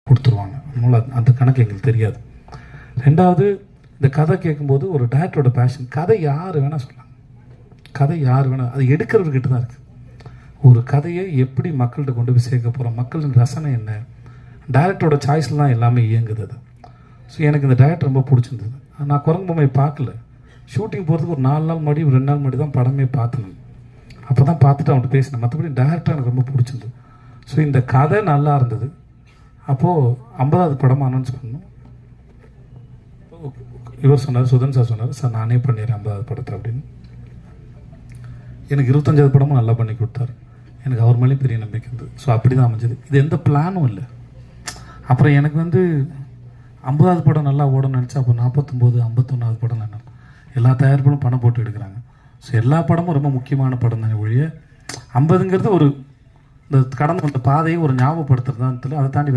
கொடுத்துருவாங்க. அதனால் அந்த கணக்கு எங்களுக்கு தெரியாது. ரெண்டாவது, இந்த கதை கேட்கும்போது ஒரு டேரக்டரோட பேஷன். கதை யார் வேணால் சொல்லலாம், கதை யார் வேணால், அது எடுக்கிறவர்கிட்ட தான் இருக்குது. ஒரு கதையை எப்படி மக்கள்கிட்ட கொண்டு போய் சேர்க்க போகிறோம், மக்களின் ரசனை என்ன, டேரக்டரோட சாய்ஸில் தான் எல்லாமே இயங்குது. அது ஸோ எனக்கு இந்த டேரக்டர் ரொம்ப பிடிச்சிருந்தது. நான் குரங்கு பொம்மையை பார்க்கல, ஷூட்டிங் போகிறதுக்கு ஒரு 4 நாள் முன்னாடி 2 நாள் முன்னாடி தான் படமே பார்த்தேன். அப்போ தான் பார்த்துட்டு அவன்கிட்ட பேசினேன். மற்றபடி டேரக்டர் எனக்கு ரொம்ப பிடிச்சிருந்தது. ஸோ இந்த கதை நல்லா இருந்தது. அப்போது 50வது படமாக அனௌன்ஸ் பண்ணணும். இவர் சொன்னார், சுதன் சார் சொன்னார், சார் நானே பண்ணிடுறேன் 50வது படத்தை அப்படின்னு. எனக்கு 25வது படமும் நல்லா பண்ணி கொடுத்தாரு. எனக்கு அவர் மேலேயும் பெரிய நம்பிக்கை இருந்தது. ஸோ அப்படி தான் அமைஞ்சது. இது எந்த பிளானும் இல்லை. அப்புறம் எனக்கு 50வது படம் நல்லா ஓடணும்னு நினச்சா அப்போ 49, 51வது படம் என்ன, எல்லா தயாரிப்புகளும் பணம் போட்டு எடுக்கிறாங்க. ஸோ எல்லா படமும் ரொம்ப முக்கியமான படம் தானே ஒழிய 50ங்கிறது ஒரு இந்த கடந்து வந்த பாதையை ஒரு ஞாபகப்படுத்துறது தான். அதை தாண்டி